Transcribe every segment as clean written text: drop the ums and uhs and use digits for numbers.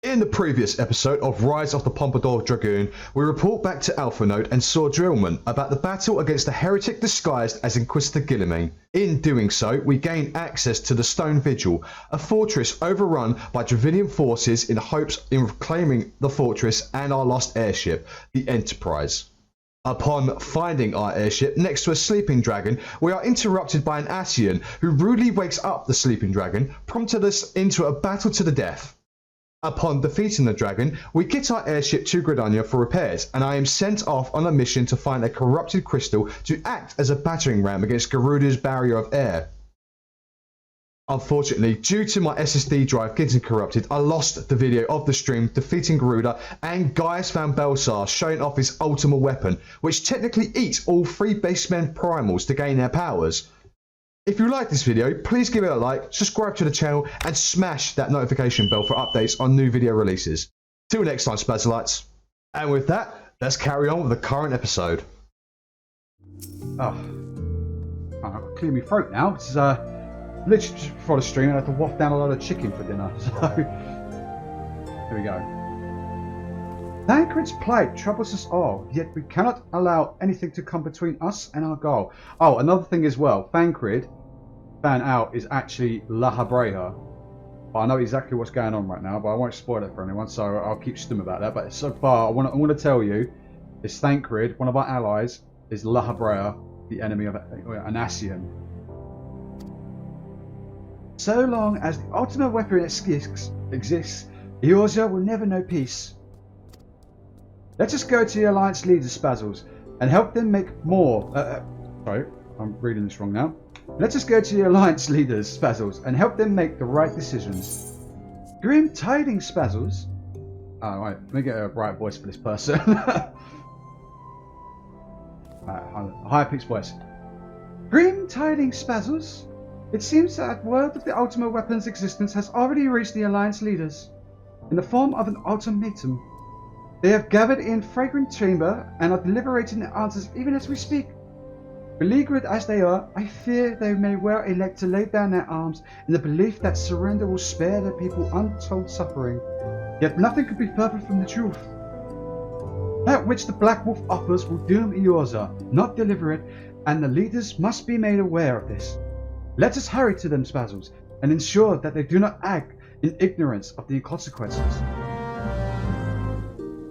In the previous episode of Rise of the Pompadour Dragoon, we report back to Alpha Node and saw Drillman about the battle against the heretic disguised as Inquisitor Guillemine. In doing so, we gain access to the Stone Vigil, a fortress overrun by Dravidian forces in hopes in reclaiming the fortress and our lost airship, the Enterprise. Upon finding our airship next to a sleeping dragon, we are interrupted by an Eorzean who rudely wakes up the sleeping dragon, prompting us into a battle to the death. Upon defeating the dragon, we get our airship to Gridania for repairs, and I am sent off on a mission to find a corrupted crystal to act as a battering ram against Garuda's barrier of air. Unfortunately, due to my SSD drive getting corrupted, I lost the video of the stream defeating Garuda and Gaius Van Belsar showing off his ultimate weapon, which technically eats all 3 basemen primals to gain their powers. If you like this video, please give it a like, subscribe to the channel and smash that notification bell for updates on new video releases. Till next time, Spazzlites. And with that, let's carry on with the current episode. I'll clear my throat now. This is literally just before the stream, I had to waft down a lot of chicken for dinner. So here we go. Tancred's plight troubles us all, yet we cannot allow anything to come between us and our goal. Oh, another thing as well. Tancred, fan out, is actually La Habrea. I know exactly what's going on right now, but I won't spoil it for anyone, so I'll keep stum about that. But so far, I want to tell you, is Tancred, one of our allies, is La Habrea, the enemy of an Eorzean. So long as the ultimate weapon exists, Eorzea will never know peace. Let us go to the Alliance leaders, Spazzles, and help them make more... sorry, I'm reading this wrong now. Let us go to the Alliance leaders, Spazzles, and help them make the right decisions. Grim tidings, Spazzles. Oh, right, let me get a right voice for this person. Higher-pitched voice. Grim tidings, Spazzles. It seems that word of the ultimate weapon's existence has already reached the Alliance leaders, in the form of an ultimatum. They have gathered in Fragrant Chamber and are deliberating the answers even as we speak. Beleaguered as they are, I fear they may well elect to lay down their arms in the belief that surrender will spare their people untold suffering. Yet nothing could be further from the truth. That which the Black Wolf offers will doom Eorzea, not deliver it, and the leaders must be made aware of this. Let us hurry to them, Spazzles, and ensure that they do not act in ignorance of the consequences.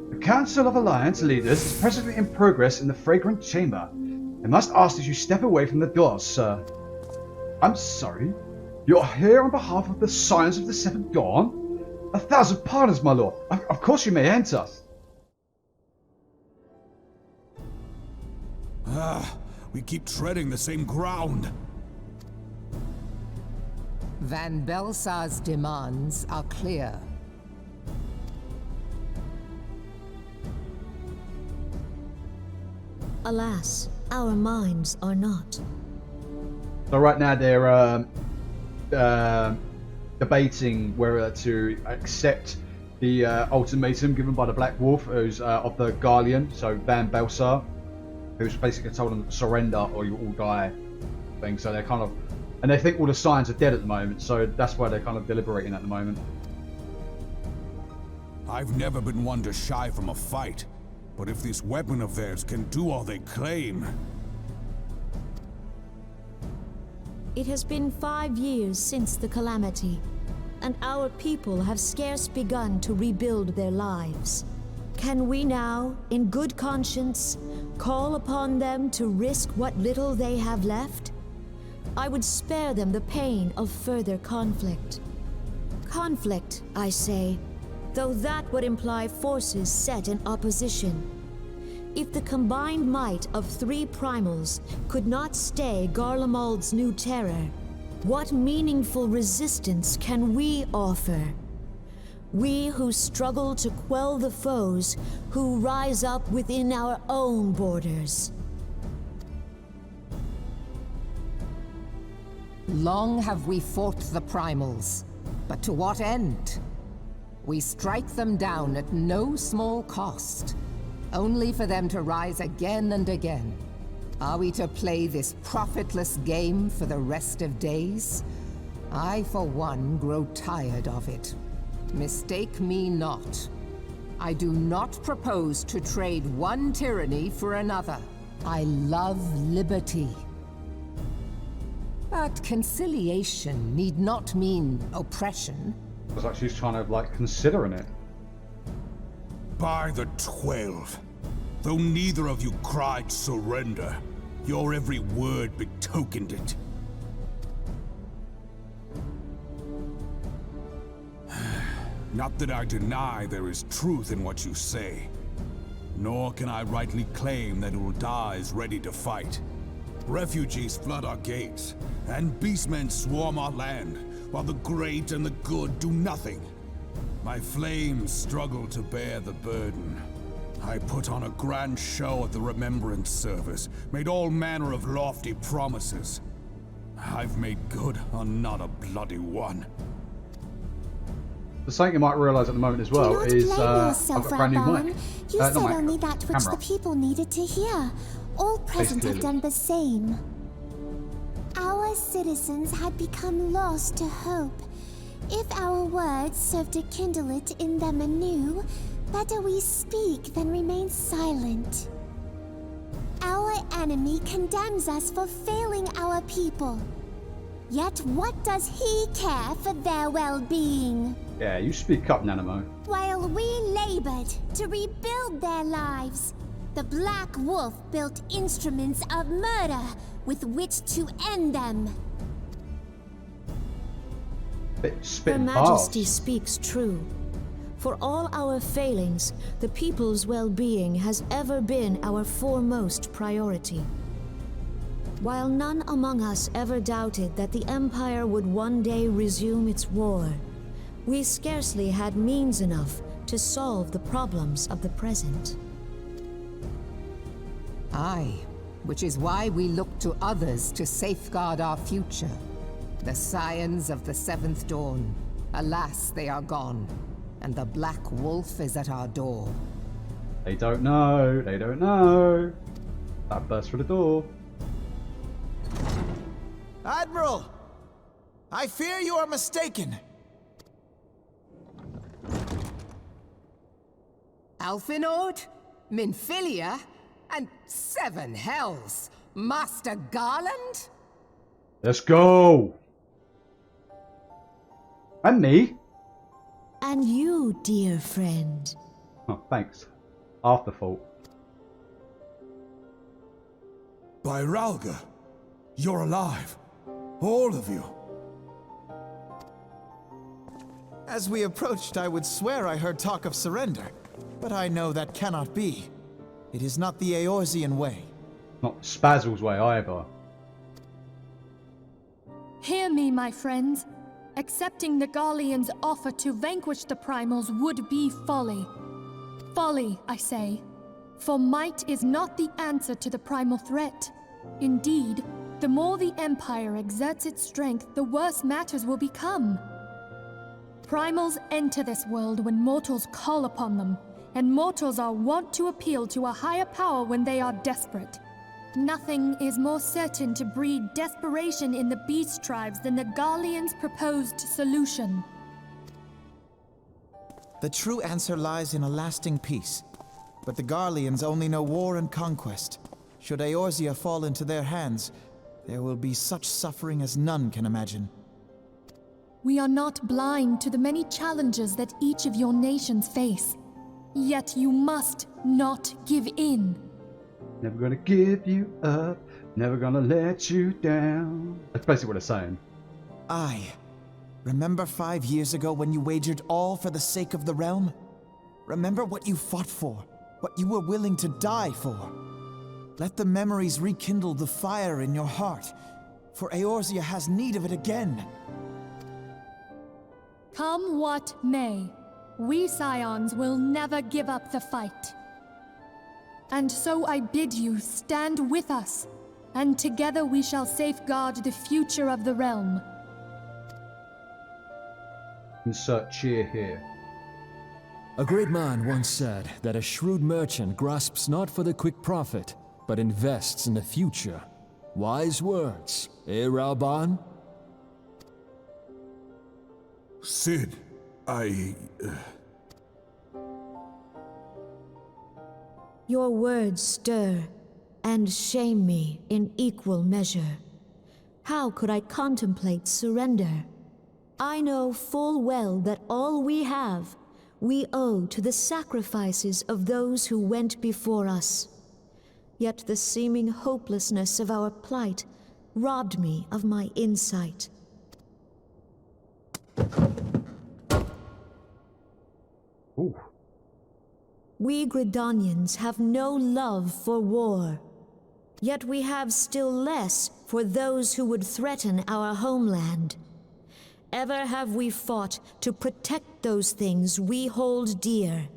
The Council of Alliance Leaders is presently in progress in the Fragrant Chamber. I must ask that you step away from the doors, sir. I'm sorry? You're here on behalf of the Scions of the Seventh Dawn? 1,000 pardons, my lord. Of course you may enter. We keep treading the same ground. Van Belsar's demands are clear. Alas, our minds are not. So right now they're debating whether to accept the ultimatum given by the Black Wolf, who's of the Guardian, so Van Belsar, who's basically told them to surrender or you all die thing. So they're kind of, and they think all the Scions are dead at the moment, so that's why they're kind of deliberating at the moment. I've never been one to shy from a fight, but if this weapon of theirs can do all they claim... It has been 5 years since the calamity, and our people have scarce begun to rebuild their lives. Can we now, in good conscience, call upon them to risk what little they have left? I would spare them the pain of further conflict. Conflict, I say, though that would imply forces set in opposition. If the combined might of 3 primals could not stay Garlemald's new terror, what meaningful resistance can we offer? We who struggle to quell the foes who rise up within our own borders. Long have we fought the primals, but to what end? We strike them down at no small cost, only for them to rise again and again. Are we to play this profitless game for the rest of days? I, for one, grow tired of it. Mistake me not. I do not propose to trade one tyranny for another. I love liberty. But conciliation need not mean oppression. It was like she's trying to, like, considering it. By the 12, though neither of you cried surrender, your every word betokened it. Not that I deny there is truth in what you say, nor can I rightly claim that Ul'dah is ready to fight. Refugees flood our gates, and beastmen swarm our land, while the great and the good do nothing. My flames struggle to bear the burden. I put on a grand show at the Remembrance Service, made all manner of lofty promises. I've made good on not a bloody one. The something you might realise at the moment as well Do not is blame I've yourself, got a brand new Reborn. mic. You Not said mic, only that which camera. the people needed to hear. All present have clearly. done the same. Our citizens had become lost to hope. If our words serve to kindle it in them anew, better we speak than remain silent. Our enemy condemns us for failing our people. Yet what does he care for their well-being? Yeah, you speak up, Nanamo. While we labored to rebuild their lives, the Black Wolf built instruments of murder with which to end them. Her Spitting Majesty bars. speaks true. For all our failings, the people's well-being has ever been our foremost priority. While none among us ever doubted that the Empire would one day resume its war, we scarcely had means enough to solve the problems of the present. Aye, which is why we look to others to safeguard our future. The scions of the Seventh Dawn. Alas, they are gone, and the Black Wolf is at our door. They don't know. They don't know. That burst through the door. Admiral! I fear you are mistaken. Alphinord, Minfilia, and seven hells. Master Garland? Let's go. And me. And you, dear friend. Oh, thanks. Afterthought. By Ralga, you're alive. All of you. As we approached, I would swear I heard talk of surrender, but I know that cannot be. It is not the Eorzean way. Not Spazzles' way either. Hear me, my friends. Accepting the Garleans' offer to vanquish the Primals would be folly. Folly, I say. For might is not the answer to the Primal threat. Indeed, the more the Empire exerts its strength, the worse matters will become. Primals enter this world when mortals call upon them, and mortals are wont to appeal to a higher power when they are desperate. Nothing is more certain to breed desperation in the beast tribes than the Garleans' proposed solution. The true answer lies in a lasting peace. But the Garleans only know war and conquest. Should Eorzea fall into their hands, there will be such suffering as none can imagine. We are not blind to the many challenges that each of your nations face. Yet you must not give in. Never gonna give you up. Never gonna let you down. That's basically what it's saying. Aye. Remember 5 years ago when you wagered all for the sake of the realm? Remember what you fought for, what you were willing to die for. Let the memories rekindle the fire in your heart, for Eorzea has need of it again. Come what may, we Scions will never give up the fight. And so I bid you stand with us, and together we shall safeguard the future of the realm. Insert cheer here. A great man once said that a shrewd merchant grasps not for the quick profit, but invests in the future. Wise words, eh, Raoban? Sid, Your words stir and shame me in equal measure. How could I contemplate surrender? I know full well that all we have, we owe to the sacrifices of those who went before us. Yet the seeming hopelessness of our plight robbed me of my insight. Ooh. We Gridanians have no love for war, yet we have still less for those who would threaten our homeland. Ever have we fought to protect those things we hold dear,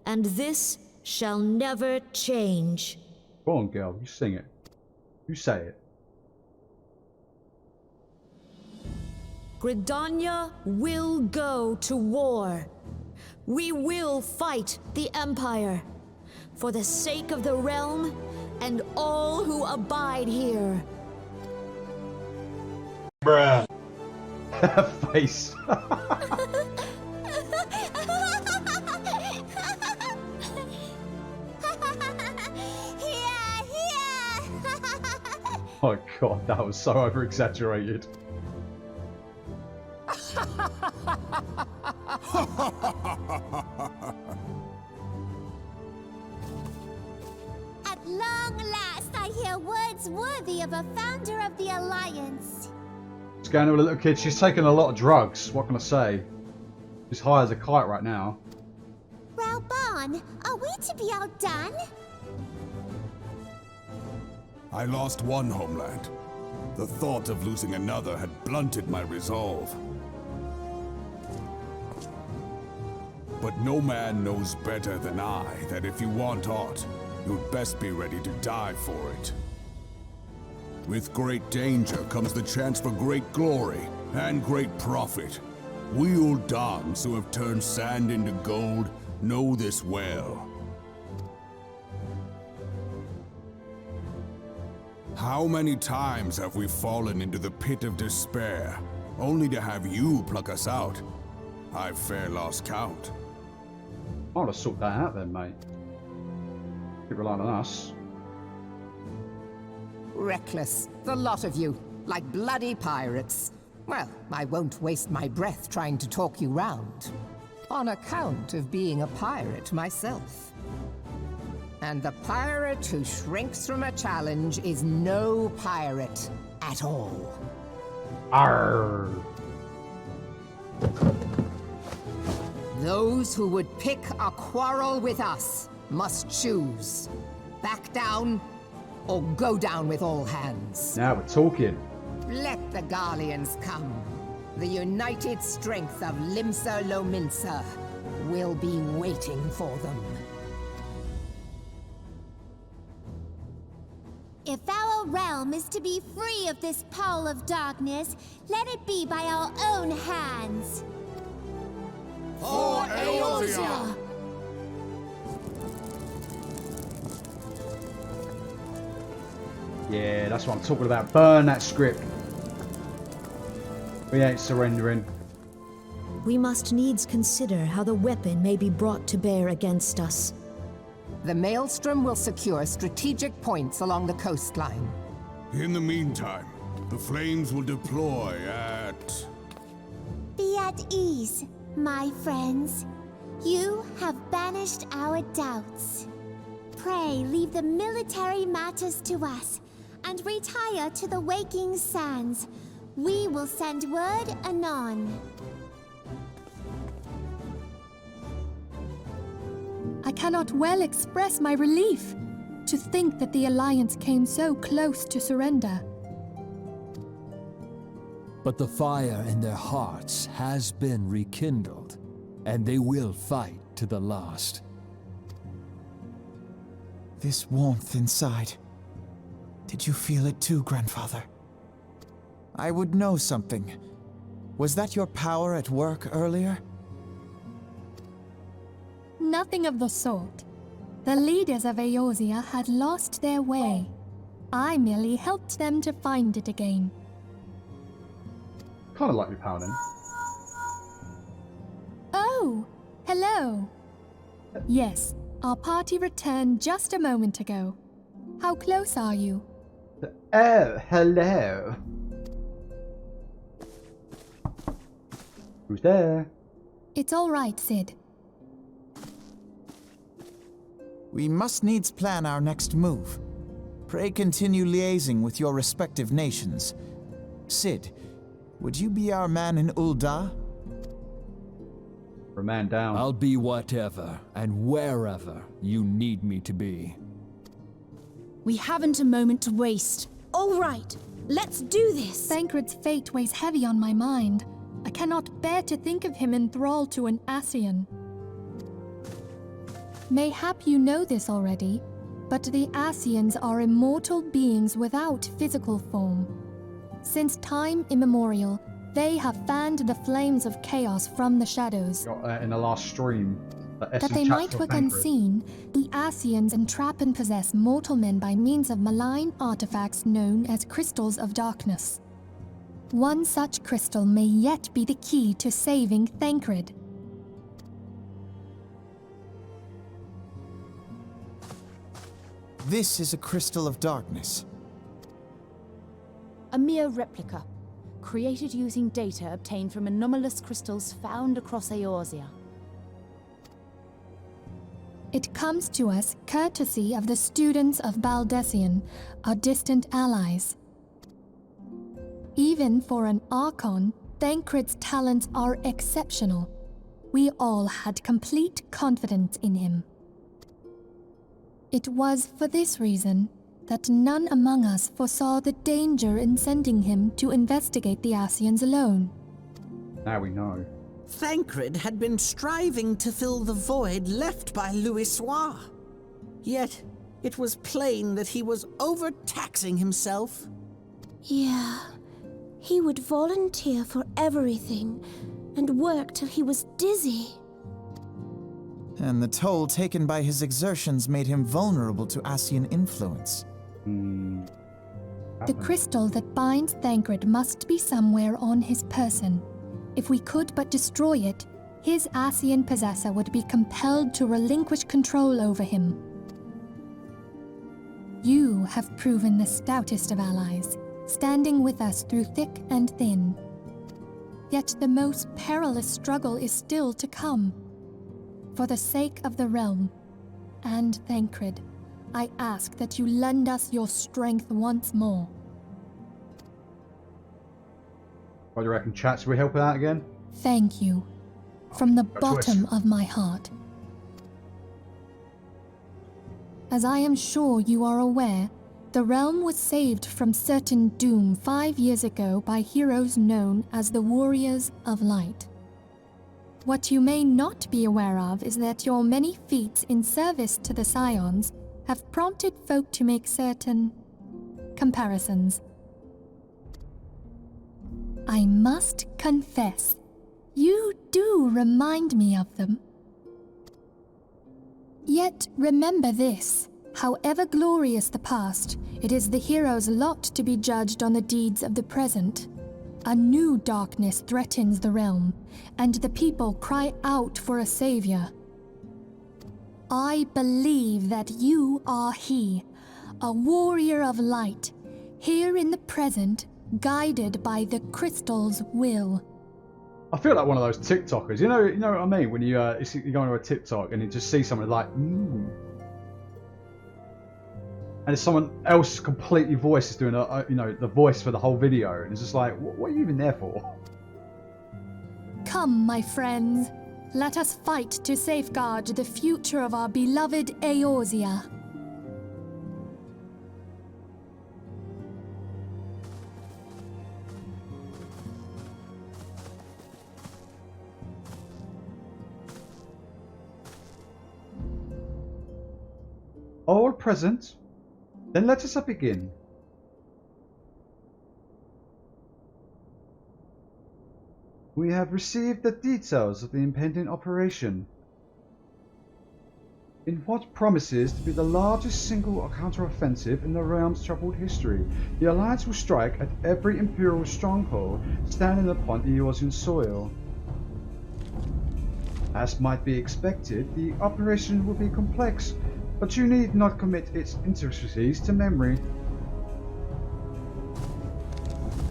and this shall never change. Go on, girl, you sing it. You say it. Gridania will go to war. We will fight the Empire for the sake of the realm and all who abide here. Bruh. Face. Oh god, that was so over-exaggerated. At long last, I hear words worthy of a founder of the Alliance. Just going to a little kid. She's taking a lot of drugs. What can I say? She's high as a kite right now. Raubon, are we to be outdone? I lost one homeland. The thought of losing another had blunted my resolve. But no man knows better than I that if you want aught, you'd best be ready to die for it. With great danger comes the chance for great glory and great profit. We Uldans who have turned sand into gold know this well. How many times have we fallen into the pit of despair, only to have you pluck us out? I've fair lost count. I ought to sort that out then, mate. Keep relying on us. Reckless, the lot of you, like bloody pirates. Well, I won't waste my breath trying to talk you round, on account of being a pirate myself. And the pirate who shrinks from a challenge is no pirate at all. Arr! Those who would pick a quarrel with us must choose. Back down, or go down with all hands. Now we're talking. Let the Garleans come. The united strength of Limsa Lominsa will be waiting for them. If our realm is to be free of this pall of darkness, let it be by our own hands. For Eorzea! Yeah, that's what I'm talking about. Burn that script. We ain't surrendering. We must needs consider how the weapon may be brought to bear against us. The Maelstrom will secure strategic points along the coastline. In the meantime, the flames will deploy at... Be at ease, my friends. You have banished our doubts. Pray leave the military matters to us, and retire to the waking sands. We will send word anon. I cannot well express my relief to think that the Alliance came so close to surrender. But the fire in their hearts has been rekindled, and they will fight to the last. This warmth inside. Did you feel it too, Grandfather? I would know something. Was that your power at work earlier? Nothing of the sort. The leaders of Eorzea had lost their way. I merely helped them to find it again. Kind of like me pounding. Hello. Yes, our party returned just a moment ago. How close are you? Oh, hello. Who's there? It's all right, Sid. We must needs plan our next move. Pray continue liaising with your respective nations. Sid, would you be our man in Ul'dah? For a man down. I'll be whatever and wherever you need me to be. We haven't a moment to waste. All right, let's do this. Thancred's fate weighs heavy on my mind. I cannot bear to think of him in thrall to an Ascian. Mayhap you know this already, but the Ascians are immortal beings without physical form. Since time immemorial, they have fanned the flames of chaos from the shadows. In the last stream. That they might work unseen, the Ascians entrap and possess mortal men by means of malign artifacts known as crystals of darkness. One such crystal may yet be the key to saving Thancred. This is a crystal of darkness. A mere replica, created using data obtained from anomalous crystals found across Eorzea. It comes to us courtesy of the students of Baldessian, our distant allies. Even for an Archon, Thancred's talents are exceptional. We all had complete confidence in him. It was for this reason that none among us foresaw the danger in sending him to investigate the Ascians alone. Now we know. Thancred had been striving to fill the void left by Louisoix. Yet, it was plain that he was overtaxing himself. Yeah, he would volunteer for everything and work till he was dizzy. And the toll taken by his exertions made him vulnerable to Ascian influence. The crystal that binds Thancred must be somewhere on his person. If we could but destroy it, his Ascian possessor would be compelled to relinquish control over him. You have proven the stoutest of allies, standing with us through thick and thin. Yet the most perilous struggle is still to come. For the sake of the realm, and Thancred, I ask that you lend us your strength once more. What do you reckon, chat? Should we help her out again? Thank you, from the bottom of my heart. As I am sure you are aware, the realm was saved from certain doom 5 years ago by heroes known as the Warriors of Light. What you may not be aware of is that your many feats in service to the Scions have prompted folk to make certain comparisons. I must confess, you do remind me of them. Yet remember this, however glorious the past, it is the hero's lot to be judged on the deeds of the present. A new darkness threatens the realm, and the people cry out for a savior. I believe that you are he, a warrior of light, here in the present, guided by the crystal's will. I feel like one of those TikTokers. You know what I mean? When you go on a TikTok and you just see someone like, and it's someone else completely voice is doing the voice for the whole video, and it's just like, what are you even there for? Come, my friends, let us fight to safeguard the future of our beloved Eorzea. All present? Then let us begin. We have received the details of the impending operation. In what promises to be the largest single counter-offensive in the realm's troubled history, the Alliance will strike at every Imperial stronghold standing upon Eorzean soil. As might be expected, the operation will be complex, but you need not commit its intricacies to memory.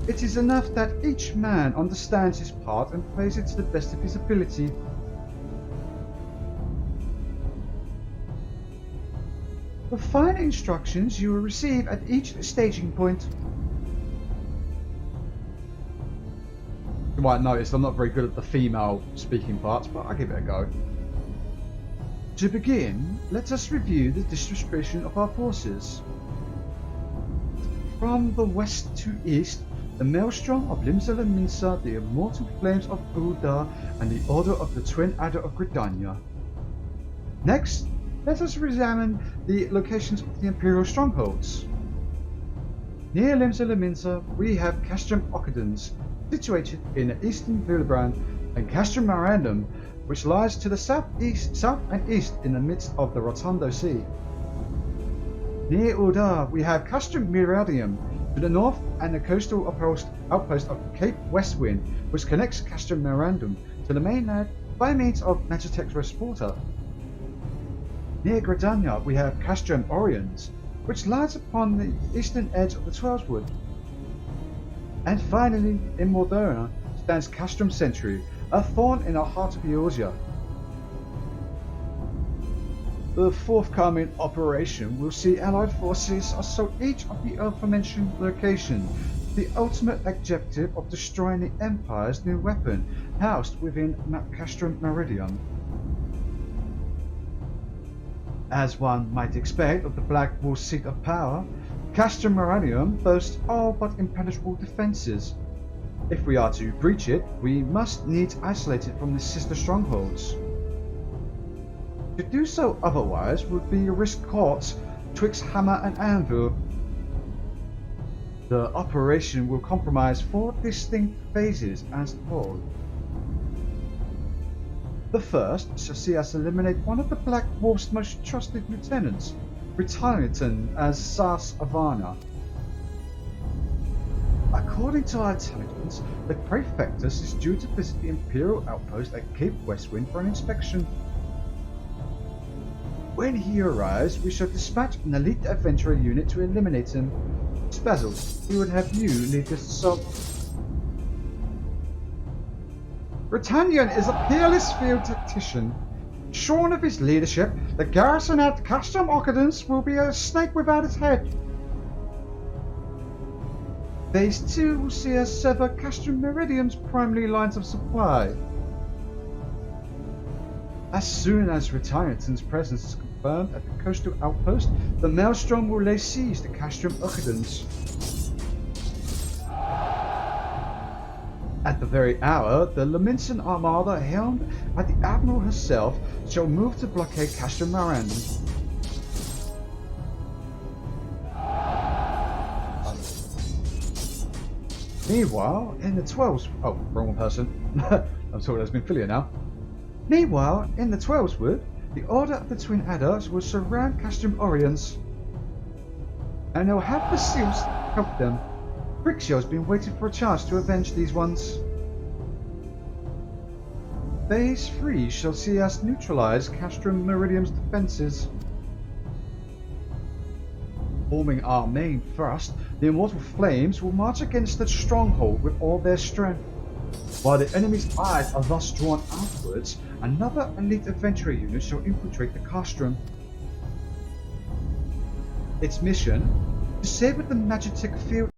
It is enough that each man understands his part and plays it to the best of his ability. The fine instructions you will receive at each staging point. You might notice I'm not very good at the female speaking parts, but I'll give it a go. To begin, let us review the distribution of our forces. From the west to east, the Maelstrom of Limsa, the Immortal Flames of Ul'dah, and the Order of the Twin Adder of Gridania. Next, let us examine the locations of the Imperial strongholds. Near Limsa, we have Castrum Meridianum, situated in eastern Villebrand, and Castrum Meridianum, which lies to the south and east in the midst of the Rotondo Sea. Near Ul'dah, we have Castrum Meridianum to the north and the coastal outpost of Cape Westwind, which connects Castrum Meridianum to the mainland by means of Magitek's transporter. Near Gridania, we have Castrum Meridianum, which lies upon the eastern edge of the Twelvewood. And finally, in Moldona stands Castrum Sentry, a thorn in the heart of Eorzea. The forthcoming operation will see Allied forces assault each of the aforementioned locations, the ultimate objective of destroying the Empire's new weapon, housed within Castrum Meridianum. As one might expect of the Black Wolf's seat of power, Castrum Meridianum boasts all but impenetrable defences. If we are to breach it, we must needs isolate it from the sister strongholds. To do so otherwise would be a risk caught twixt hammer and anvil. The operation will comprise 4 distinct phases as told. The first shall see us eliminate one of the Black Wolf's most trusted lieutenants, retiring as Sas Avana. According to our intelligence, the Praefectus is due to visit the Imperial outpost at Cape Westwind for an inspection. When he arrives, we shall dispatch an elite adventurer unit to eliminate him. Spazzles, we would have you lead this assault. Britannian is a peerless field tactician. Shorn of his leadership, the garrison at Castrum Meridianum will be a snake without its head. Phase 2 will see us sever Castrum Meridianum's primary lines of supply. As soon as Retireton's presence is confirmed at the coastal outpost, the Maelstrom will lay siege to Castrum Meridianum. At the very hour, the Laminsan Armada, helmed by the Admiral herself, shall move to blockade Castrum Meridianum. Meanwhile, in the 12s... Oh, wrong person. I'm sorry, that's been Philia now. Meanwhile, in the Twelvewood, the Order of the Twin Adders will surround Castrum Meridianum, and they'll have the seals help them. Brixio's been waiting for a chance to avenge these ones. Phase 3 shall see us neutralize Castrum Meridianum's defences. Forming our main thrust, the Immortal Flames will march against the stronghold with all their strength. While the enemy's eyes are thus drawn outwards, another elite adventurer unit shall infiltrate the Castrum. Its mission: disable the Magitek field